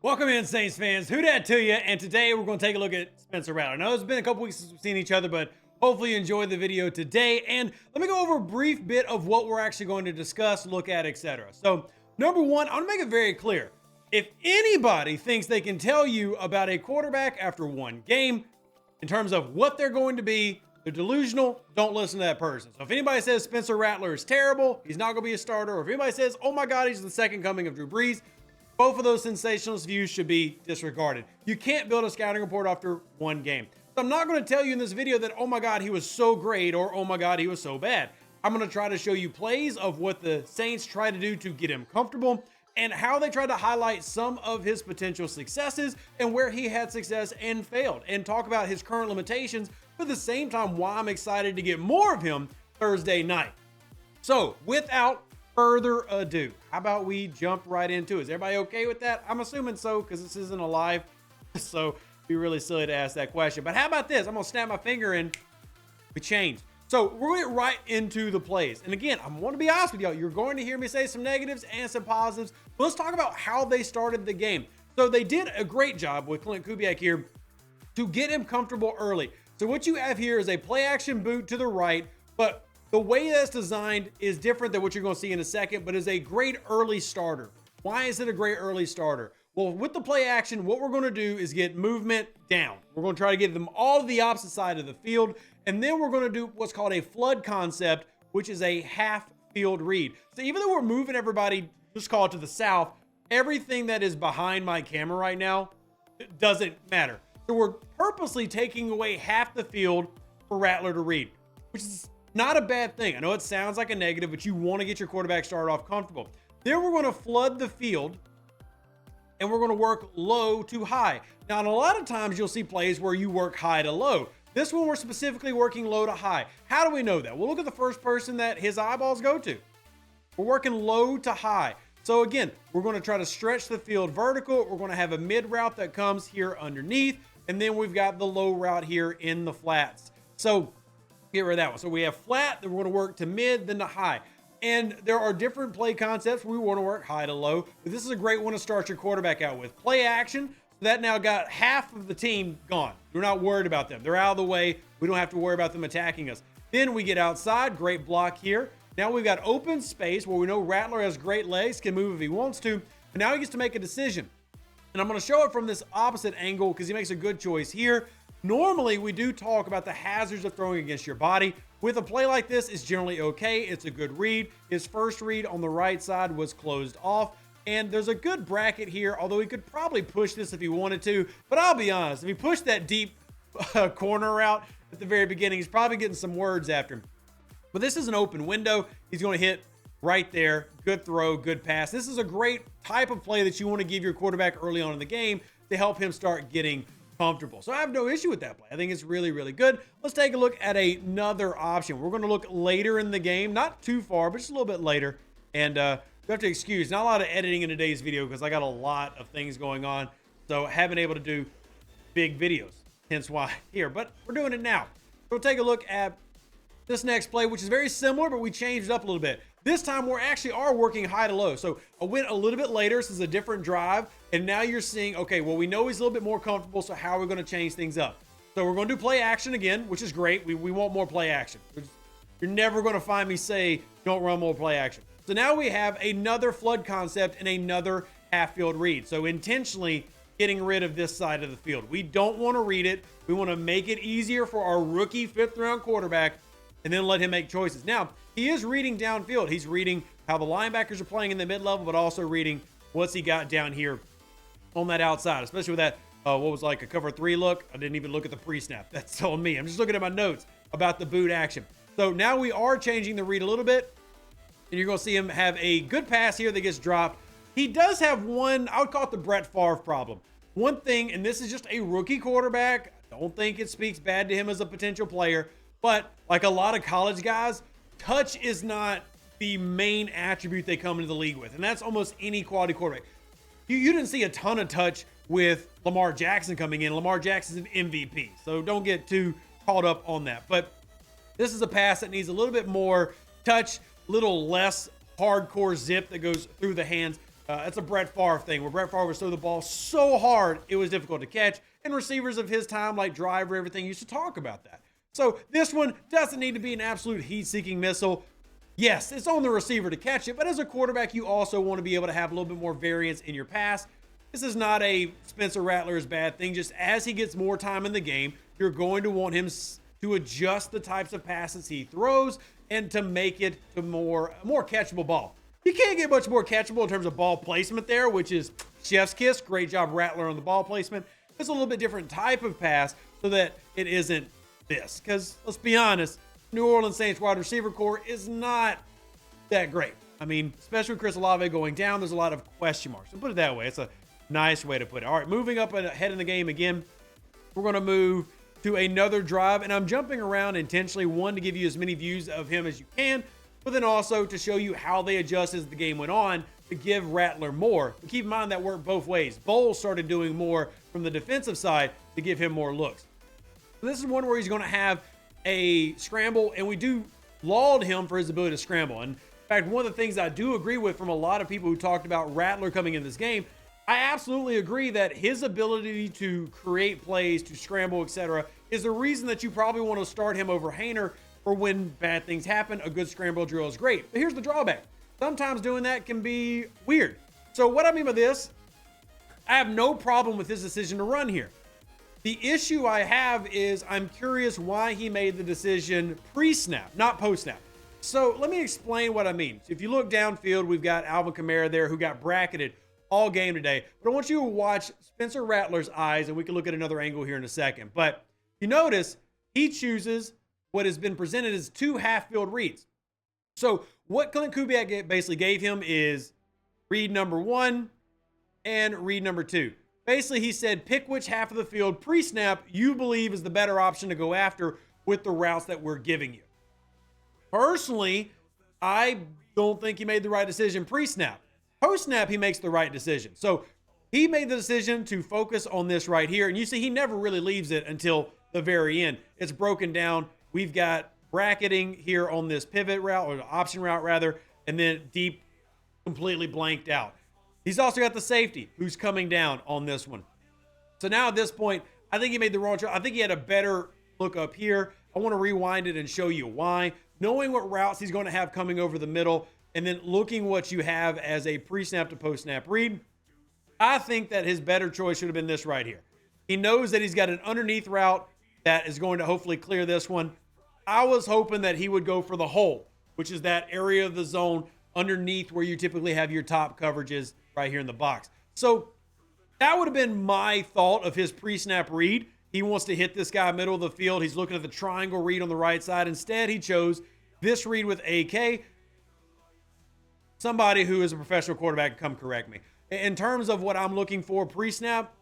Welcome in, Saints fans. Who dat to you? And today we're going to take a look at Spencer Rattler. I know it's been a couple weeks since we've seen each other, but hopefully you enjoyed the video today. And let me go over a brief bit of what we're actually going to discuss, look at, etc. So, number one, I want to make it very clear. If anybody thinks they can tell you about a quarterback after one game in terms of what they're going to be, they're delusional. Don't listen to that person. So if anybody says Spencer Rattler is terrible, he's not going to be a starter, or if anybody says, oh my God, he's the second coming of Drew Brees, both of those sensationalist views should be disregarded. You can't build a scouting report after one game. So I'm not going to tell you in this video that, oh my God, he was so great, or oh my God, he was so bad. I'm going to try to show you plays of what the Saints try to do to get him comfortable and how they try to highlight some of his potential successes and where he had success and failed, and talk about his current limitations, but at the same time, why I'm excited to get more of him Thursday night. So without further ado, how about we jump right into it? Is everybody okay with that? I'm assuming so, because this isn't a live, so it'd be really silly to ask that question. But how about this? I'm gonna snap my finger and we change. So we're going to get right into the plays. And again, I want to be honest with y'all. You're going to hear me say some negatives and some positives. But let's talk about how they started the game. So they did a great job with Clint Kubiak here to get him comfortable early. So what you have here is a play action boot to the right, but the way that's designed is different than what you're going to see in a second, but is a great early starter. Why is it a great early starter? Well, with the play action, what we're going to do is get movement down. We're going to try to get them all to the opposite side of the field. And then we're going to do what's called a flood concept, which is a half field read. So even though we're moving everybody, just call it to the south, everything that is behind my camera right now doesn't matter. So we're purposely taking away half the field for Rattler to read, which is not a bad thing. I know it sounds like a negative, but you want to get your quarterback started off comfortable. Then we're going to flood the field and we're going to work low to high. Now, in a lot of times you'll see plays where you work high to low. This one, we're specifically working low to high. How do we know that? Well, look at the first person that his eyeballs go to. We're working low to high. So again, we're going to try to stretch the field vertical. We're going to have a mid route that comes here underneath. And then we've got the low route here in the flats. So get rid of that one. So we have flat, then we're going to work to mid, then to high. And there are different play concepts. We want to work high to low, but this is a great one to start your quarterback out with. Play action. That now got half of the team gone. We're not worried about them. They're out of the way. We don't have to worry about them attacking us. Then we get outside. Great block here. Now we've got open space where we know Rattler has great legs, can move if he wants to. But now he gets to make a decision. And I'm going to show it from this opposite angle because he makes a good choice here. Normally, we do talk about the hazards of throwing against your body. With a play like this, it's generally okay. It's a good read. His first read on the right side was closed off. And there's a good bracket here, although he could probably push this if he wanted to. But I'll be honest, if he pushed that deep corner route at the very beginning, he's probably getting some words after him. But this is an open window. He's going to hit right there. Good throw, good pass. This is a great type of play that you want to give your quarterback early on in the game to help him start getting comfortable. So I have no issue with that play. I think it's really, really good. Let's take a look at another option. We're going to look later in the game, not too far, but just a little bit later. And you have to excuse, not a lot of editing in today's video because I got a lot of things going on. So I haven't been able to do big videos, hence why here, but we're doing it now. So we'll take a look at this next play, which is very similar, but we changed it up a little bit. This time we're actually working high to low. So I went a little bit later. This is a different drive. And now you're seeing, okay, well, we know he's a little bit more comfortable. So how are we going to change things up? So we're going to do play action again, which is great. We want more play action. You're never going to find me say, don't run more play action. So now we have another flood concept and another half field read. So intentionally getting rid of this side of the field. We don't want to read it. We want to make it easier for our rookie 5th round quarterback and then let him make choices. Now, he is reading downfield. He's reading how the linebackers are playing in the mid-level, but also reading what's he got down here on that outside, especially with that, what was like a cover 3 look. I didn't even look at the pre-snap. That's on me. I'm just looking at my notes about the boot action. So now we are changing the read a little bit. And you're going to see him have a good pass here that gets dropped. He does have one, I would call it the Brett Favre problem. One thing, and this is just a rookie quarterback. I don't think it speaks bad to him as a potential player. But like a lot of college guys, touch is not the main attribute they come into the league with. And that's almost any quality quarterback. You didn't see a ton of touch with Lamar Jackson coming in. Lamar Jackson's an MVP. So don't get too caught up on that. But this is a pass that needs a little bit more touch, little less hardcore zip that goes through the hands. It's a Brett Favre thing where Brett Favre would throw the ball so hard it was difficult to catch. And receivers of his time, like Driver, everything, used to talk about that. So this one doesn't need to be an absolute heat-seeking missile. Yes, it's on the receiver to catch it, but as a quarterback, you also want to be able to have a little bit more variance in your pass. This is not a Spencer Rattler's bad thing. Just as he gets more time in the game, you're going to want him to adjust the types of passes he throws and to make it to a more catchable ball. You can't get much more catchable in terms of ball placement there, which is chef's kiss. Great job, Rattler, on the ball placement. It's a little bit different type of pass so that it isn't this. Because let's be honest, New Orleans Saints wide receiver core is not that great. I mean, especially with Chris Olave going down, there's a lot of question marks. So put it that way. It's a nice way to put it. All right, moving up ahead in the game again, we're going to move to another drive. And I'm jumping around intentionally, one, to give you as many views of him as you can, but then also to show you how they adjust as the game went on to give Rattler more. But keep in mind that worked both ways. Bowles started doing more from the defensive side to give him more looks. So this is one where he's going to have a scramble, and we do laud him for his ability to scramble. And in fact, one of the things I do agree with from a lot of people who talked about Rattler coming in this game, I absolutely agree that his ability to create plays, to scramble, etc., is the reason that you probably want to start him over Haener for when bad things happen. A good scramble drill is great. But here's the drawback. Sometimes doing that can be weird. So what I mean by this, I have no problem with his decision to run here. The issue I have is I'm curious why he made the decision pre-snap, not post-snap. So let me explain what I mean. So if you look downfield, we've got Alvin Kamara there who got bracketed all game today. But I want you to watch Spencer Rattler's eyes, and we can look at another angle here in a second. But you notice he chooses what has been presented as two half-field reads. So what Clint Kubiak basically gave him is read number 1 and read number 2. Basically, he said, pick which half of the field pre-snap you believe is the better option to go after with the routes that we're giving you. Personally, I don't think he made the right decision pre-snap. Post-snap, he makes the right decision. So he made the decision to focus on this right here. And you see, he never really leaves it until the very end. It's broken down. We've got bracketing here on this pivot route, or the option route rather, and then deep, completely blanked out. He's also got the safety who's coming down on this one. So now at this point, I think he made the wrong choice. I think he had a better look up here. I want to rewind it and show you why. Knowing what routes he's going to have coming over the middle, and then looking what you have as a pre-snap to post-snap read, I think that his better choice should have been this right here. He knows that he's got an underneath route that is going to hopefully clear this one. I was hoping that he would go for the hole, which is that area of the zone underneath where you typically have your top coverages right here in the box. So that would have been my thought of his pre-snap read. He wants to hit this guy middle of the field. He's looking at the triangle read on the right side. Instead, he chose this read with AK. Somebody who is a professional quarterback can come correct me. In terms of what I'm looking for pre-snap,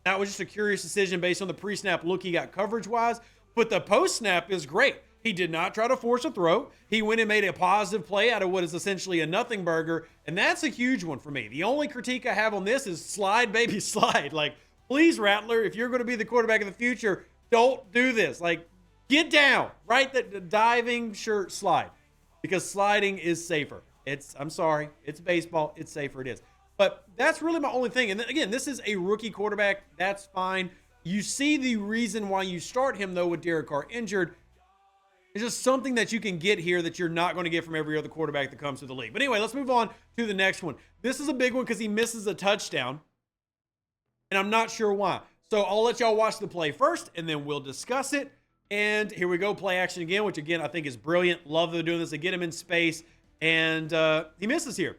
that was just a curious decision based on the pre-snap look he got coverage-wise. But the post-snap is great. He did not try to force a throw. He went and made a positive play out of what is essentially a nothing burger, and that's a huge one for me. The only critique I have on this is slide, baby, slide. Like, please, Rattler, if you're going to be the quarterback of the future, don't do this. Like, get down, right? The diving, sure, slide, because sliding is safer. I'm sorry, it's baseball. It's safer. It is. But that's really my only thing. And then, again, this is a rookie quarterback. That's fine. You see the reason why you start him, though, with Derek Carr injured. It's just something that you can get here that you're not going to get from every other quarterback that comes to the league. But anyway, let's move on to the next one. This is a big one because he misses a touchdown, and I'm not sure why. So I'll let y'all watch the play first, and then we'll discuss it. And here we go, play action again, which, again, I think is brilliant. Love they're doing this. They get him in space, and he misses here.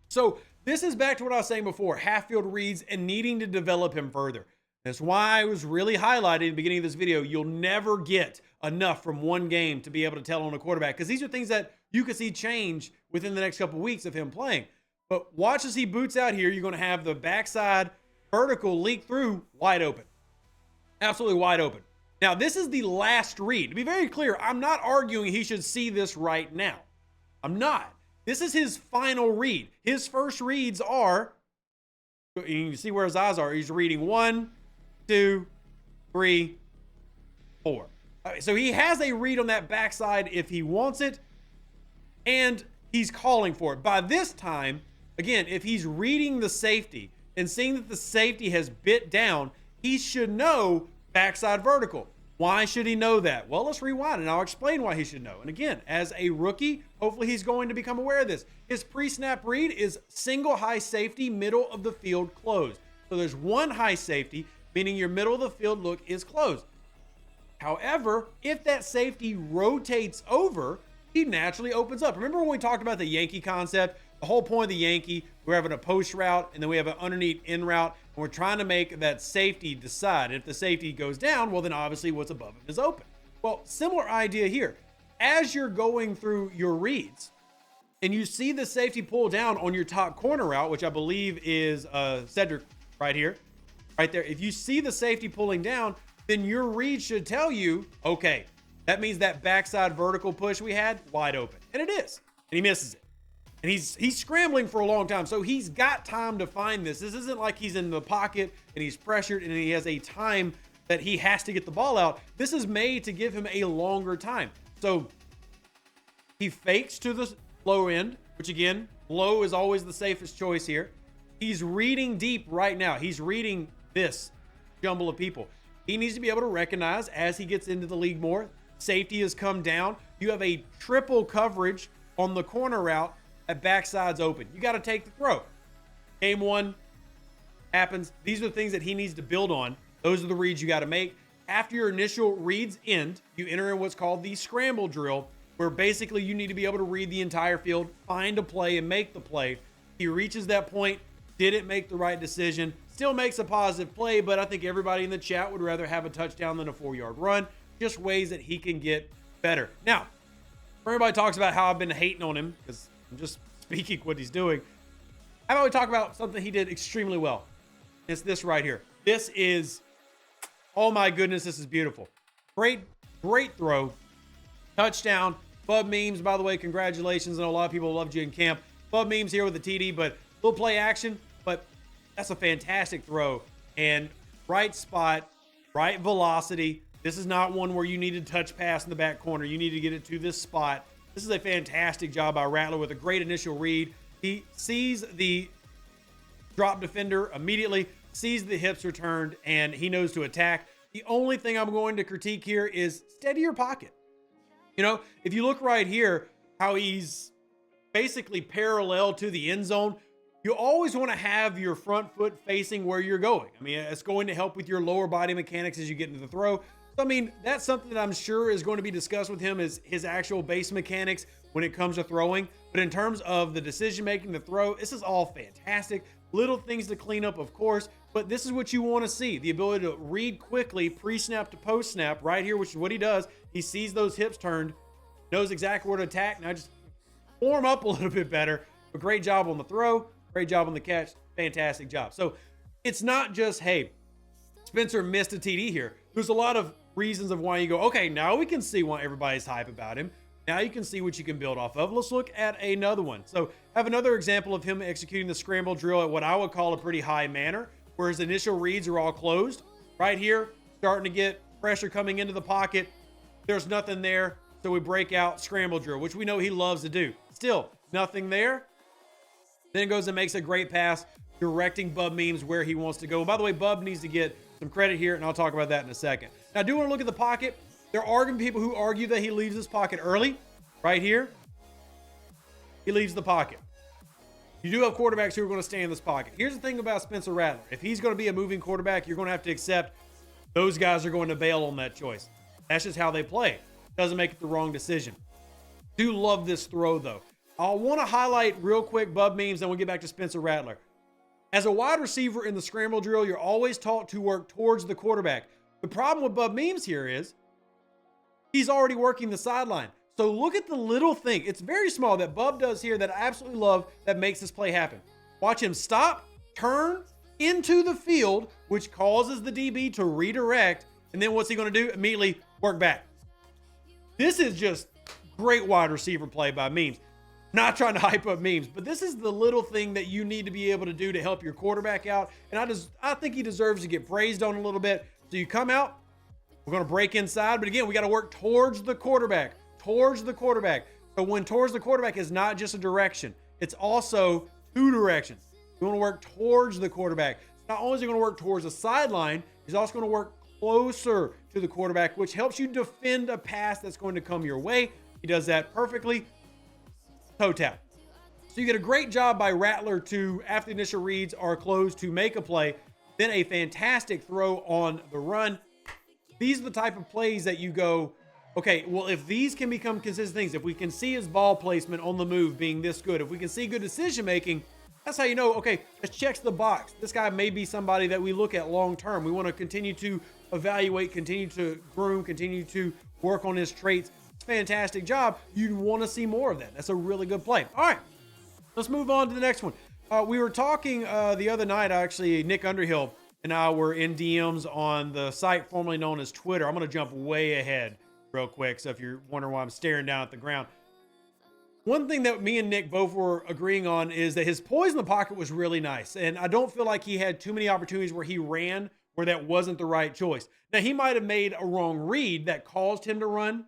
So this is back to what I was saying before, half-field reads and needing to develop him further. That's why I was really highlighting at the beginning of this video. You'll never get enough from one game to be able to tell on a quarterback, because these are things that you could see change within the next couple of weeks of him playing. But watch as he boots out here. You're going to have the backside vertical leak through wide open. Absolutely wide open. Now, this is the last read. To be very clear, I'm not arguing he should see this right now. I'm not. This is his final read. His first reads are, you can see where his eyes are. He's reading 1, 2, 3, 4. So he has a read on that backside if he wants it, and he's calling for it. By this time, Again, if he's reading the safety and seeing that the safety has bit down, he should know backside vertical. Why should he know that? Well, let's rewind and I'll explain why he should know. And again, as a rookie, hopefully he's going to become aware of this. His pre-snap read is single high safety, middle of the field closed. So there's one high safety, meaning your middle of the field look is closed. However, if that safety rotates over, he naturally opens up. Remember when we talked about the Yankee concept? The whole point of the Yankee, we're having a post route and then we have an underneath in route, and we're trying to make that safety decide. If the safety goes down, well, then obviously what's above him is open. Well, similar idea here. As you're going through your reads and you see the safety pull down on your top corner route, which I believe is Cedric right here, right there. If you see the safety pulling down, then your read should tell you, okay, that means that backside vertical push we had wide open. And it is. And he misses it. And he's scrambling for a long time. So he's got time to find this. This isn't like he's in the pocket and he's pressured and he has a time that he has to get the ball out. This is made to give him a longer time. So he fakes to the low end, which again, low is always the safest choice here. He's reading deep right now. He's reading this jumble of people. He needs to be able to recognize as he gets into the league more, safety has come down. You have a triple coverage on the corner route. At backside's open. You got to take the throw. Game one happens. These are the things that he needs to build on. Those are the reads you got to make. After your initial reads end, you enter in what's called the scramble drill, where basically you need to be able to read the entire field, find a play, and make the play. He reaches that point, didn't make the right decision, still makes a positive play, but I think everybody in the chat would rather have a touchdown than a 4-yard run. Just ways that he can get better. Now, everybody talks about how I've been hating on him because I'm just speaking what he's doing. How about we talk about something he did extremely well? It's this right here. This is, oh my goodness, this is beautiful. Great throw. Touchdown. Bub Memes, by the way, congratulations. I know a lot of people loved you in camp. Bub Memes here with the TD, but little play action, but that's a fantastic throw. And right spot, right velocity. This is not one where you need to touch pass in the back corner. You need to get it to this spot. This is a fantastic job by Rattler with a great initial read. He sees the drop defender immediately, sees the hips returned, and he knows to attack. The only thing I'm going to critique here is steady your pocket. You know, if you look right here, how he's basically parallel to the end zone, you always want to have your front foot facing where you're going. I mean, it's going to help with your lower body mechanics as you get into the throw. So, I mean, that's something that I'm sure is going to be discussed with him, is his actual base mechanics when it comes to throwing. But in terms of the decision-making, the throw, this is all fantastic. Little things to clean up, of course, but this is what you want to see. The ability to read quickly, pre-snap to post-snap right here, which is what he does. He sees those hips turned, knows exactly where to attack. Now just form up a little bit better. But great job on the throw, great job on the catch, fantastic job. So it's not just, hey, Spencer missed a TD here. There's a lot of reasons of why you go, okay, now we can see why everybody's hype about him. Now you can see what you can build off of. Let's look at another one. So have another example of him executing the scramble drill at what I would call a pretty high manner, where his initial reads are all closed. Right here, starting to get pressure coming into the pocket. There's nothing there, so we break out scramble drill, which we know he loves to do. Still, nothing there. Then goes and makes a great pass, directing Bub Memes where he wants to go. And by the way, Bub needs to get some credit here, and I'll talk about that in a second. Now, I do want to look at the pocket. There are going to be people who argue that he leaves his pocket early. Right here, he leaves the pocket. You do have quarterbacks who are going to stay in this pocket. Here's the thing about Spencer Rattler. If he's going to be a moving quarterback, you're going to have to accept those guys are going to bail on that choice. That's just how they play. Doesn't make it the wrong decision. Do love this throw, though. I want to highlight real quick Bub Memes, then we'll get back to Spencer Rattler. As a wide receiver in the scramble drill, you're always taught to work towards the quarterback. The problem with Bub Memes here is he's already working the sideline. So look at the little thing. It's very small that Bub does here that I absolutely love that makes this play happen. Watch him stop, turn into the field, which causes the DB to redirect. And then what's he going to do? Immediately work back. This is just great wide receiver play by Memes. Not trying to hype up Memes, but this is the little thing that you need to be able to do to help your quarterback out. And I think he deserves to get praised on a little bit. So you come out, we're going to break inside, but again, we got to work towards the quarterback, So when towards the quarterback is not just a direction, it's also two directions. You want to work towards the quarterback. Not only is he going to work towards the sideline, he's also going to work closer to the quarterback, which helps you defend a pass that's going to come your way. He does that perfectly. Toe tap. So you get a great job by Rattler to, after the initial reads are closed, to make a play, then a fantastic throw on the run. These are the type of plays that you go, okay, well, if these can become consistent things, if we can see his ball placement on the move being this good, if we can see good decision-making, that's how you know, okay, this checks the box. This guy may be somebody that we look at long-term. We want to continue to evaluate, continue to groom, continue to work on his traits. It's a fantastic job. You want to see more of that. That's a really good play. All right, let's move on to the next one. We were talking the other night, actually, Nick Underhill and I were in DMs on the site formerly known as Twitter. I'm going to jump way ahead real quick, so if you're wondering why I'm staring down at the ground. One thing that me and Nick both were agreeing on is that his poise in the pocket was really nice, and I don't feel like he had too many opportunities where he ran where that wasn't the right choice. Now, he might have made a wrong read that caused him to run,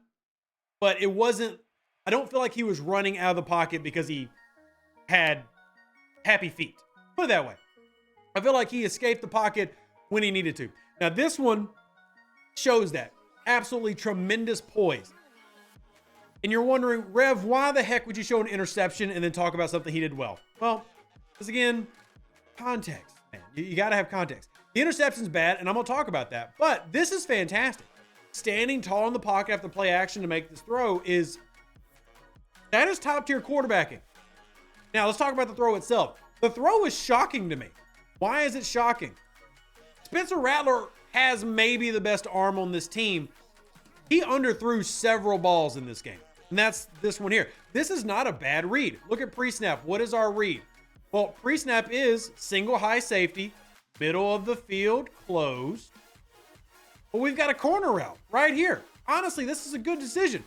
but it wasn't, I don't feel like he was running out of the pocket because he had happy feet. Put it that way. I feel like he escaped the pocket when he needed to. Now, this one shows that. Absolutely tremendous poise. And you're wondering, Rev, why the heck would you show an interception and then talk about something he did well? Well, because again, context, man. You got to have context. The interception's bad, and I'm going to talk about that. But this is fantastic. Standing tall in the pocket after play action to make this throw that is top-tier quarterbacking. Now, let's talk about the throw itself. The throw is shocking to me. Why is it shocking? Spencer Rattler has maybe the best arm on this team. He underthrew several balls in this game. And that's this one here. This is not a bad read. Look at pre-snap. What is our read? Well, pre-snap is single high safety, middle of the field, closed. But we've got a corner route right here. Honestly, this is a good decision.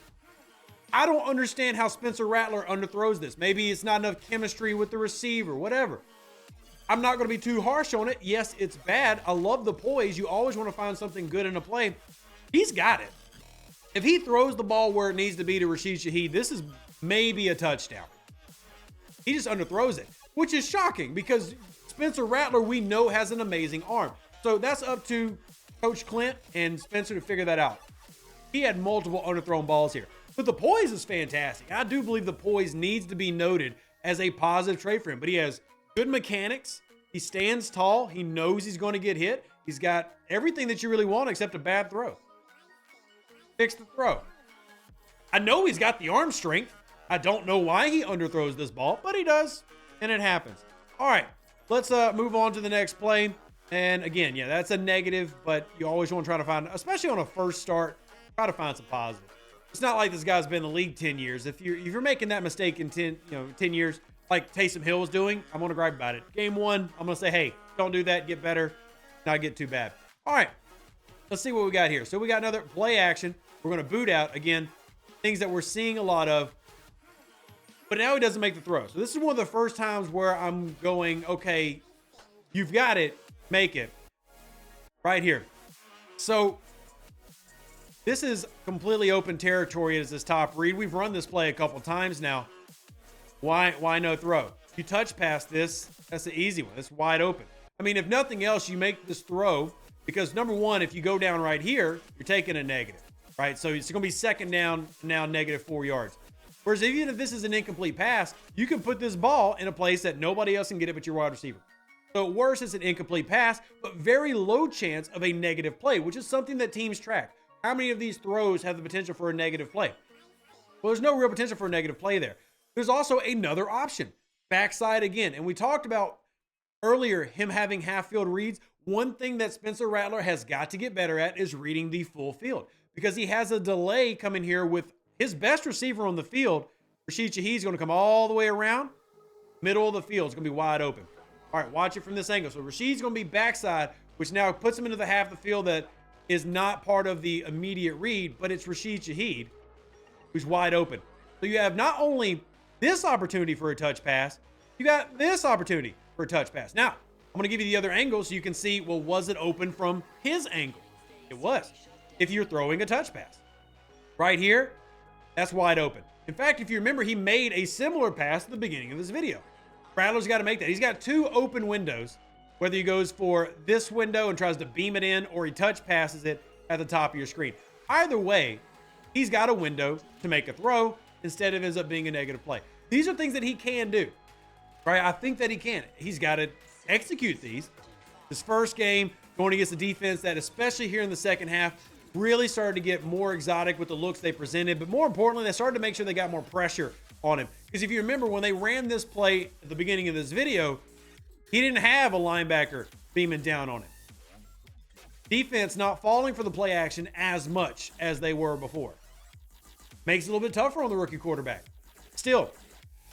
I don't understand how Spencer Rattler underthrows this. Maybe it's not enough chemistry with the receiver, whatever. I'm not going to be too harsh on it. Yes, it's bad. I love the poise. You always want to find something good in a play. He's got it. If he throws the ball where it needs to be to Rashid Shaheed, this is maybe a touchdown. He just underthrows it, which is shocking because Spencer Rattler, we know, has an amazing arm. So that's up to Coach Clint and Spencer to figure that out. He had multiple underthrown balls here. But the poise is fantastic. I do believe the poise needs to be noted as a positive trait for him. But he has good mechanics. He stands tall. He knows he's going to get hit. He's got everything that you really want except a bad throw. Fix the throw. I know he's got the arm strength. I don't know why he underthrows this ball, but he does, and it happens. All right, let's move on to the next play. And again, yeah, that's a negative, but you always want to try to find, especially on a first start, try to find some positive. It's not like this guy's been in the league 10 years. If you're making that mistake in 10 years, like Taysom Hill was doing, I'm going to gripe about it. Game one, I'm going to say, hey, don't do that. Get better. Not get too bad. All right, let's see what we got here. So we got another play action. We're going to boot out. Again, things that we're seeing a lot of. But now he doesn't make the throw. So this is one of the first times where I'm going, okay, you've got it. Make it. Right here. So this is completely open territory as this top read. We've run this play a couple times now. Why no throw? If you touch past this, that's the easy one. It's wide open. I mean, if nothing else, you make this throw because number one, if you go down right here, you're taking a negative, right? So it's going to be second down, now -4 yards. Whereas even if this is an incomplete pass, you can put this ball in a place that nobody else can get it but your wide receiver. So at worst, it's an incomplete pass, but very low chance of a negative play, which is something that teams track. How many of these throws have the potential for a negative play? Well, there's no real potential for a negative play there. There's also another option, backside again. And we talked about earlier him having half-field reads. One thing that Spencer Rattler has got to get better at is reading the full field because he has a delay coming here with his best receiver on the field. Rashid Shaheed's going to come all the way around. Middle of the field is going to be wide open. All right, watch it from this angle. So Rashid's going to be backside, which now puts him into the half of the field that is not part of the immediate read, but it's Rashid Shaheed who's wide open. So you have not only this opportunity for a touch pass, you got this opportunity for a touch pass. Now, I'm going to give you the other angle so you can see, well, was it open from his angle? It was. If you're throwing a touch pass. Right here, that's wide open. In fact, if you remember, he made a similar pass at the beginning of this video. Rattler's got to make that. He's got two open windows, whether he goes for this window and tries to beam it in or he touch passes it at the top of your screen. Either way, he's got a window to make a throw instead of ends up being a negative play. These are things that he can do, right? I think that he can. He's got to execute these. His first game going against a defense that, especially here in the second half, really started to get more exotic with the looks they presented. But more importantly, they started to make sure they got more pressure on him. Because if you remember, when they ran this play at the beginning of this video, he didn't have a linebacker beaming down on him. Defense not falling for the play action as much as they were before. Makes it a little bit tougher on the rookie quarterback. Still,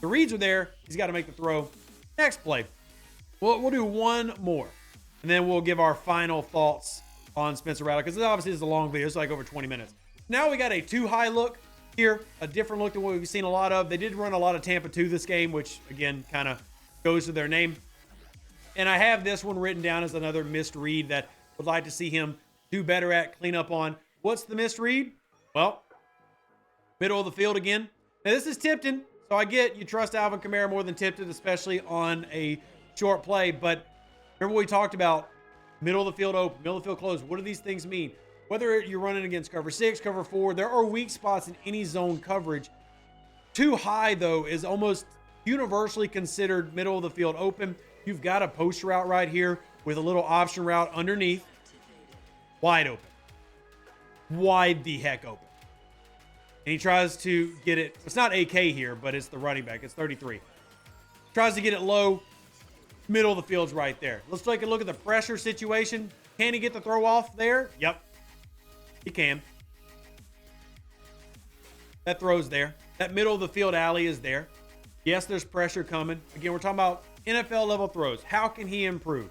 the reads are there. He's got to make the throw. Next play. We'll do one more. And then we'll give our final thoughts on Spencer Rattler. Because obviously this is a long video. It's like over 20 minutes. Now we got a too high look here. A different look than what we've seen a lot of. They did run a lot of Tampa 2 this game, which, again, kind of goes to their name. And I have this one written down as another missed read that would like to see him do better at, clean up on. What's the missed read? Well, middle of the field again. Now, this is Tipton, so I get you trust Alvin Kamara more than Tipton, especially on a short play. But remember what we talked about, middle of the field open, middle of the field closed. What do these things mean? Whether you're running against cover 6, cover 4, there are weak spots in any zone coverage. Too high, though, is almost universally considered middle of the field open. You've got a post route right here with a little option route underneath. Wide open. Wide the heck open. And he tries to get it. It's not AK here, but it's the running back. It's 33. Tries to get it low. Middle of the field's right there. Let's take a look at the pressure situation. Can he get the throw off there? Yep. He can. That throw's there. That middle of the field alley is there. Yes, there's pressure coming. Again, we're talking about NFL level throws. How can he improve?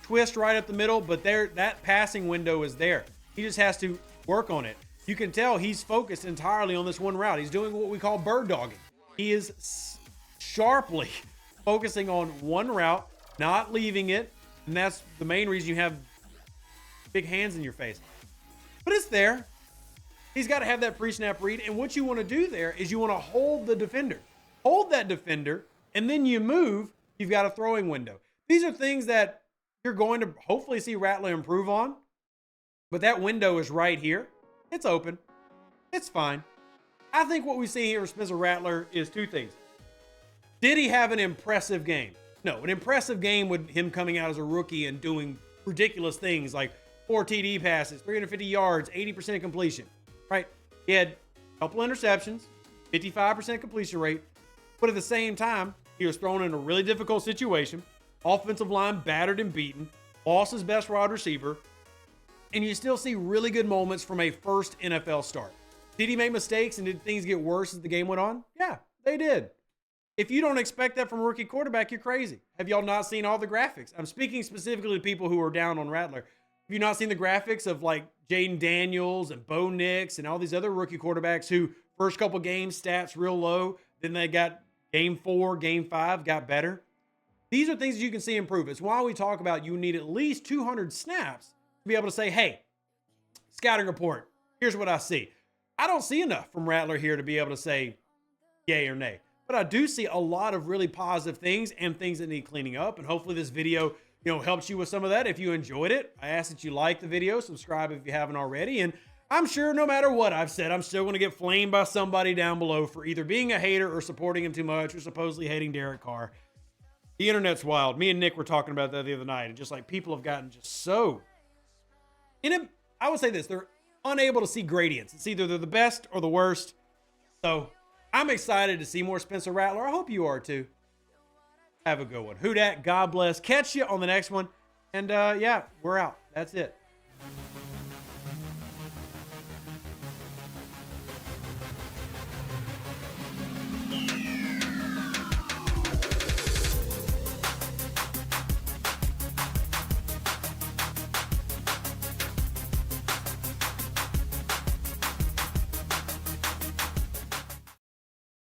Twist right up the middle, but there, that passing window is there. He just has to work on it. You can tell he's focused entirely on this one route. He's doing what we call bird dogging. He is sharply focusing on one route, not leaving it, and that's the main reason you have big hands in your face. But it's there. He's got to have that pre-snap read, and what you want to do there is you want to hold the defender. Hold that defender, and then you move, you've got a throwing window. These are things that you're going to hopefully see Rattler improve on, but that window is right here. It's open. It's fine. I think what we see here with Spencer Rattler is two things. Did he have an impressive game? No, an impressive game with him coming out as a rookie and doing ridiculous things like 4 TD passes, 350 yards, 80% completion, right? He had a couple interceptions, 55% completion rate, but at the same time, he was thrown in a really difficult situation. Offensive line battered and beaten, lost his best wide receiver, and you still see really good moments from a first NFL start. Did he make mistakes and did things get worse as the game went on? Yeah, they did. If you don't expect that from a rookie quarterback, you're crazy. Have y'all not seen all the graphics? I'm speaking specifically to people who are down on Rattler. Have you not seen the graphics of like Jaden Daniels and Bo Nix and all these other rookie quarterbacks who first couple games stats real low, then they got game 4, game 5 got better? These are things that you can see improve. It's why we talk about you need at least 200 snaps to be able to say, hey, scouting report, here's what I see. I don't see enough from Rattler here to be able to say yay or nay. But I do see a lot of really positive things and things that need cleaning up. And hopefully this video, helps you with some of that. If you enjoyed it, I ask that you like the video, subscribe if you haven't already. And I'm sure no matter what I've said, I'm still going to get flamed by somebody down below for either being a hater or supporting him too much or supposedly hating Derek Carr. The internet's wild. Me and Nick were talking about that the other night. And just like people have gotten just so... I would say this. They're unable to see gradients. It's either they're the best or the worst. So I'm excited to see more Spencer Rattler. I hope you are too. Have a good one. Who dat? God bless. Catch you on the next one. And yeah, we're out. That's it.